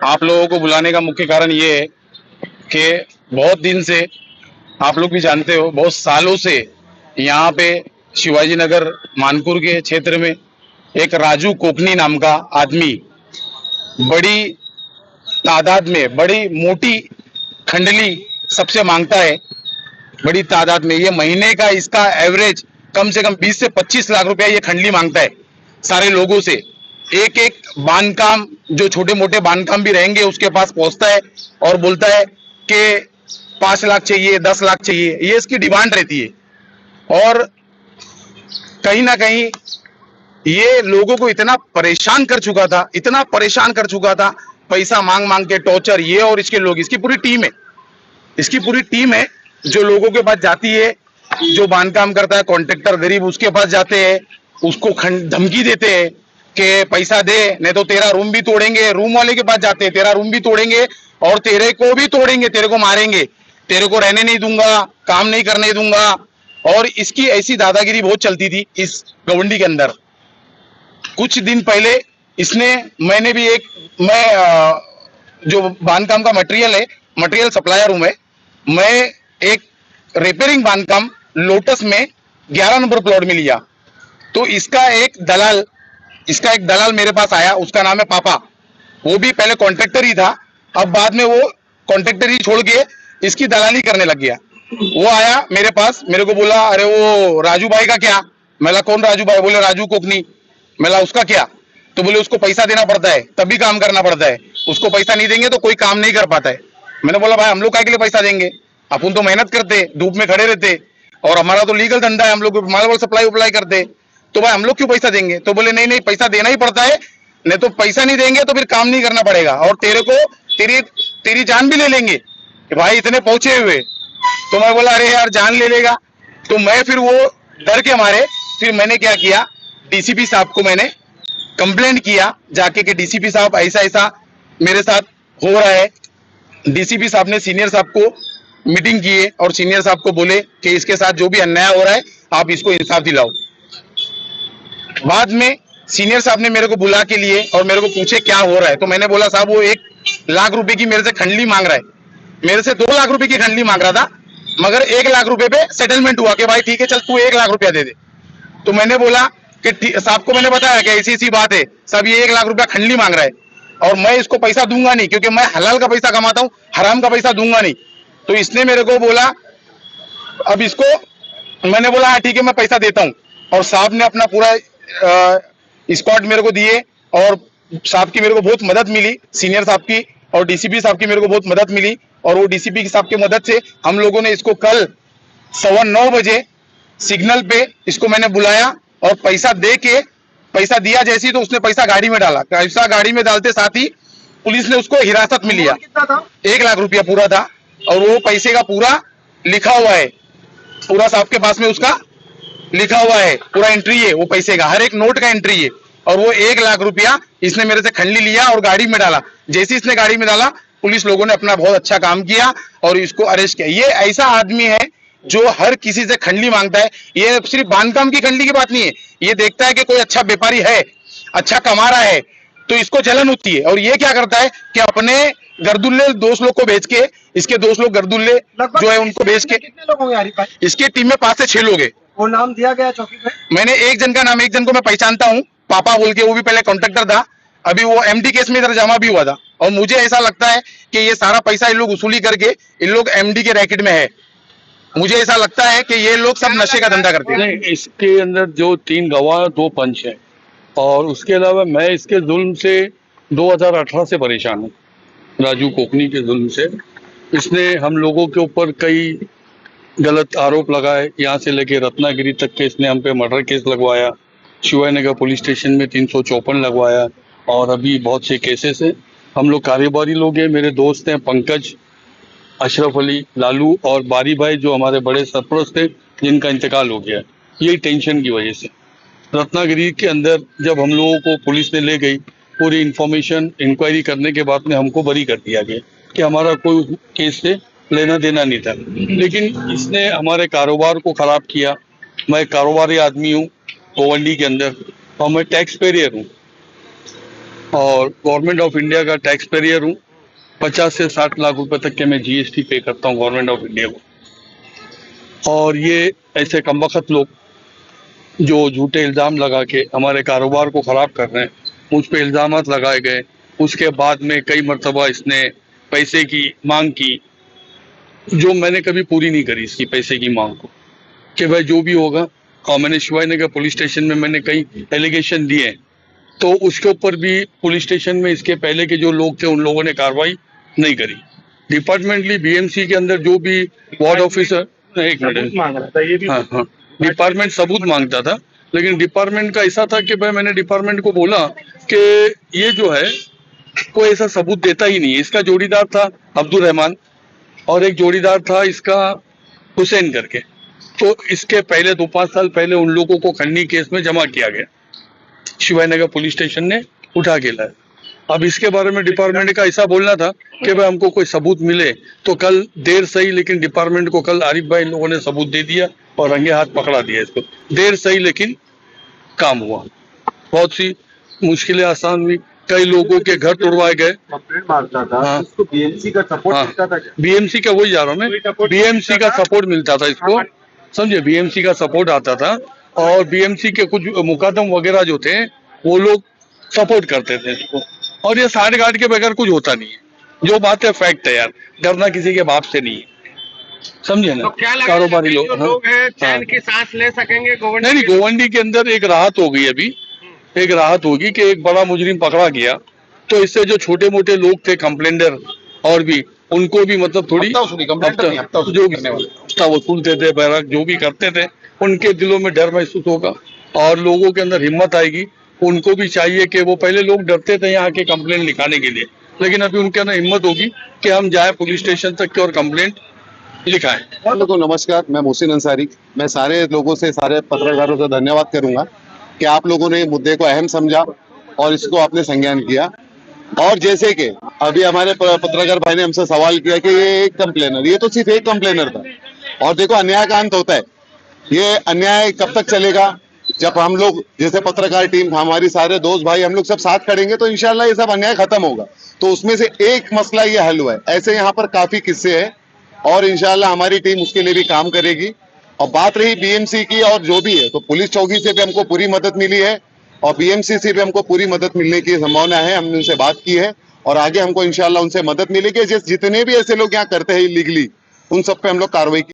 आप लोगों को बुलाने का मुख्य कारण ये है कि बहुत दिन से, आप लोग भी जानते हो, बहुत सालों से यहाँ पे शिवाजी नगर मानपुर के क्षेत्र में एक राजू कोकनी नाम का आदमी बड़ी तादाद में, बड़ी मोटी खंडली सबसे मांगता है, बड़ी तादाद में। ये महीने का इसका एवरेज कम से कम 20 से 25 लाख रुपया ये खंडली मांगता है सारे लोगों से। एक एक बांधकाम, जो छोटे मोटे बांधकाम भी रहेंगे, उसके पास पहुंचता है और बोलता है कि 5 लाख चाहिए, 10 लाख चाहिए, ये इसकी डिमांड रहती है। और कहीं ना कहीं ये लोगों को इतना परेशान कर चुका था, इतना परेशान कर चुका था, पैसा मांग मांग के टॉर्चर। ये और इसके लोग, इसकी पूरी टीम है, इसकी पूरी टीम है जो लोगों के पास जाती है, जो बांधकाम करता है कॉन्ट्रैक्टर गरीब, उसके पास जाते हैं, उसको धमकी देते हैं कि पैसा दे नहीं तो तेरा रूम भी तोड़ेंगे। रूम वाले के पास जाते हैं, तेरा रूम भी तोड़ेंगे और तेरे को भी तोड़ेंगे, तेरे को मारेंगे, तेरे को रहने नहीं दूंगा, काम नहीं करने दूंगा। और इसकी ऐसी दादागिरी बहुत चलती थी इस गवंडी के अंदर। कुछ दिन पहले इसने, मैंने भी एक, मैं जो बांधकाम का मटेरियल है, मटेरियल सप्लायर हूं मैं एक रिपेयरिंग बांधकाम लोटस में 11 नंबर प्लॉट में लिया। तो इसका एक दलाल मेरे पास आया, उसका नाम है पापा। वो भी पहले कॉन्ट्रैक्टर ही था, अब बाद में वो कॉन्ट्रैक्टर ही छोड़ के इसकी दलाली करने लग गया। वो आया मेरे पास, मेरे को बोला, अरे वो राजू भाई का क्या? मैं कौन राजू भाई? बोले राजू कोकनी। मैं उसका क्या? तो बोले उसको पैसा देना पड़ता है तभी काम करना पड़ता है, उसको पैसा नहीं देंगे तो कोई काम नहीं कर पाता है। मैंने बोला भाई हम लोग काय के लिए पैसा देंगे, अपन तो मेहनत करते, धूप में खड़े रहते, और हमारा तो लीगल धंधा है, हम लोग माल सप्लाई उप्लाई करते, तो भाई हम लोग क्यों पैसा देंगे? तो बोले नहीं नहीं, पैसा देना ही पड़ता है, नहीं तो पैसा नहीं देंगे तो फिर काम नहीं करना पड़ेगा, और तेरे को तेरी जान भी ले लेंगे। भाई इतने पहुंचे हुए। तो मैं बोला अरे यार जान ले लेगा। तो मैं फिर वो डर के मारे, फिर मैंने क्या किया, डीसीपी साहब को मैंने कंप्लेंट किया जाके कि डीसीपी साहब ऐसा ऐसा मेरे साथ हो रहा है। डीसीपी साहब ने सीनियर साहब को मीटिंग किए और सीनियर साहब को बोले कि इसके साथ जो भी अन्याय हो रहा है आप इसको इंसाफ दिलाओ। बाद में सीनियर साहब ने मेरे को बुला के लिए और मेरे को पूछे क्या हो रहा है। तो मैंने बोला साहब वो 1 लाख रुपए की मेरे से खंडली मांग रहा है, मेरे से 2 लाख रुपए की खंडली मांग रहा था, मगर 1 लाख रुपए पे सेटलमेंट हुआ कि भाई ठीक है चल तू 1 लाख रुपया दे दे। तो मैंने बोला कि साहब को मैंने बताया कि ऐसी ऐसी बात है, सब ये 1 लाख रुपया खंडली मांग रहा है और मैं इसको पैसा दूंगा नहीं, क्योंकि मैं हलाल का पैसा कमाता हूँ, हराम का पैसा दूंगा नहीं। तो इसने मेरे को बोला, अब इसको मैंने बोला हाँ ठीक है मैं पैसा देता हूँ, और साहब ने अपना पूरा स्क्वाड मेरे को दिए, और साहब की मेरे को बहुत मदद मिली, सीनियर साहब की और डीसीपी साहब की मेरे को बहुत मदद मिली। और वो डीसीपी साहब की मदद से हम लोगों ने इसको कल 9:15 बजे सिग्नल पे इसको मैंने बुलाया और पैसा दे के, पैसा दिया जैसी तो उसने पैसा गाड़ी में डाला, पैसा गाड़ी में डालते साथ ही पुलिस ने उसको हिरासत में लिया। 1 लाख रुपया पूरा था और वो पैसे का पूरा लिखा हुआ है, पूरा साहब के पास में उसका लिखा हुआ है, पूरा एंट्री है वो पैसे का, हर एक नोट का एंट्री है। और वो 1 लाख रुपया इसने मेरे से खंडली लिया और गाड़ी में डाला। जैसे इसने गाड़ी में डाला, पुलिस लोगों ने अपना बहुत अच्छा काम किया और इसको अरेस्ट किया। ये ऐसा आदमी है जो हर किसी से खंडली मांगता है। ये सिर्फ बांधकाम की खंडली की बात नहीं है, ये देखता है कि कोई अच्छा व्यापारी है, अच्छा कमा रहा है, तो इसको जलन होती है। और ये क्या करता है कि अपने गर्दुल्ले दोस्त लोग को बेच के, इसके दोस्त लोग गर्दुल्ले जो है उनको बेच के, कितने लोग होंगे हरीफ? इसके टीम में 5 से 6 लोग है। वो नाम दिया गया चौकी पे? मैंने एक जन का नाम, एक जन को मैं पहचानता हूँ, पापा बोल के, वो भी पहले कॉन्ट्रैक्टर था, अभी वो एमडी केस में इधर जमा भी हुआ था। और मुझे ऐसा लगता है कि ये सारा पैसा इन लोग वसूली करके इन लोग एमडी के रैकेट में है। मुझे ऐसा लगता है कि ये लोग सब नशे का धंधा करते हैं। नहीं, इसके अंदर जो 3 गवाह 2 पंच हैं, और उसके अलावा मैं इसके जुल्म से 2018 से परेशान हूँ, राजू कोकनी के जुल्म से। इसने हम लोगों के ऊपर कई गलत आरोप लगाए, यहाँ से लेके रत्नागिरी तक के इसने हम पे मर्डर केस लगवाया, शिवाजीनगर पुलिस स्टेशन में 354 लगवाया, और अभी बहुत से केसेस हैं। हम लोग कारोबारी लोग हैं, मेरे दोस्त हैं पंकज, अशरफ अली, लालू और बारी भाई जो हमारे बड़े सरपरस्त थे जिनका इंतकाल हो गया। यही टेंशन की वजह से रत्नागिरी के अंदर जब हम लोगों को पुलिस ने ले गई, पूरी इंफॉर्मेशन इंक्वायरी करने के बाद में हमको बरी कर दिया गया कि हमारा कोई केस से लेना देना नहीं था। लेकिन इसने हमारे कारोबार को खराब किया। मैं कारोबारी आदमी हूँ गोवंडी के अंदर और मैं टैक्स पेयर हूँ। और गवर्नमेंट ऑफ इंडिया का टैक्स पेयर हूँ। 50 से 60 लाख रुपए तक के मैं जीएसटी पे करता हूँ गवर्नमेंट ऑफ इंडिया को। और ये ऐसे कमबख्त लोग जो झूठे इल्ज़ाम लगा के हमारे कारोबार को ख़राब कर रहे हैं, मुझ पे इल्ज़ामात लगाए गए। उसके बाद में कई मरतबा इसने पैसे की मांग की, जो मैंने कभी पूरी नहीं करी इसकी पैसे की मांग को, कि भाई जो भी होगा। और मैंने शिवाजी नगर पुलिस स्टेशन में मैंने कई एलिगेशन दिए, तो उसके ऊपर भी पुलिस स्टेशन में इसके पहले के जो लोग थे उन लोगों ने कार्रवाई नहीं करी। डिपार्टमेंटली बीएमसी के अंदर जो भी वार्ड ऑफिसर, एक मिनट, मांग रहा था ये भी। हाँ हाँ, डिपार्टमेंट सबूत मांगता था, लेकिन डिपार्टमेंट का ऐसा था कि भाई मैंने डिपार्टमेंट को बोला कि ये जो है कोई ऐसा सबूत देता ही नहीं है। इसका जोड़ीदार था अब्दुल रहमान और एक जोड़ीदार था इसका हुसैन करके। तो इसके पहले 2-5 साल पहले उन लोगों को खन्नी केस में जमा किया गया, शिवाजी नगर पुलिस स्टेशन ने उठा के लाया। अब इसके बारे में डिपार्टमेंट का ऐसा बोलना था कि भाई हमको कोई सबूत मिले तो कल, देर सही लेकिन डिपार्टमेंट को कल आरिफ भाई इन लोगों ने सबूत दे दिया और रंगे हाथ पकड़ा दिया इसको। देर सही लेकिन काम हुआ। बहुत सी मुश्किलें आसान हुई, कई लोगों के घर तोड़वाए गए। कंप्लेंट मारता था, हाँ। उसको बीएमसी का सपोर्ट हाँ। मिलता था क्या? बीएमसी का, वही जा रहा हूँ मैं, बीएमसी का सपोर्ट मिलता था इसको, समझे, बीएमसी का सपोर्ट आता था। और बीएमसी के कुछ मुकदम वगैरह जो थे वो लोग सपोर्ट करते थे इसको। और ये साठ गांठ के बगैर कुछ होता नहीं है, जो बात है फैक्ट है यार, डरना किसी के बाप से नहीं है, समझे ना। तो क्या लगा कारोबारी जो लोग, लोग हैं चैन हाँ। की सांस ले सकेंगे नहीं नहीं, गोवंडी के अंदर एक राहत हो गई अभी, एक राहत होगी कि एक बड़ा मुजरिम पकड़ा गया, तो इससे जो छोटे मोटे लोग थे कंप्लेंडर और भी, उनको भी मतलब थोड़ी जो भी हफ्ता वसूलते थे, बैराक जो भी करते थे, उनके दिलों में डर महसूस होगा और लोगों के अंदर हिम्मत आएगी। उनको भी चाहिए कि वो, पहले लोग डरते थे यहाँ के कंप्लेंट लिखाने के लिए, लेकिन अभी उनके अंदर हिम्मत होगी कि हम जाए पुलिस स्टेशन तक के और कंप्लेंट लिखाएं। आप लोगों को नमस्कार, मैं मोहसिन अंसारी। मैं सारे लोगों से, सारे पत्रकारों से धन्यवाद करूंगा कि आप लोगों ने मुद्दे को अहम समझा और इसको आपने संज्ञान किया। और जैसे कि अभी हमारे पत्रकार भाई ने हमसे सवाल किया कि ये एक कंप्लेनर, ये तो सिर्फ एक कंप्लेनर था। और देखो, अन्याय का अंत होता है। ये अन्याय कब तक चलेगा? जब हम लोग जैसे पत्रकार टीम, हमारी सारे दोस्त भाई, हम लोग सब साथ खड़ेंगे तो इंशाल्लाह ये सब अन्याय खत्म होगा। तो उसमें से एक मसला ये हल हुआ है। ऐसे यहाँ पर काफी किस्से हैं और इंशाल्लाह हमारी टीम उसके लिए भी काम करेगी। और बात रही बीएमसी की और जो भी है, तो पुलिस चौकी से भी हमको पूरी मदद मिली है और बीएमसी से भी हमको पूरी मदद मिलने की संभावना है। हमने उनसे बात की है और आगे हमको इंशाल्लाह उनसे मदद मिलेगी। जितने भी ऐसे लोग यहाँ करते हैं इलीगली, उन सब पे हम लोग कार्रवाई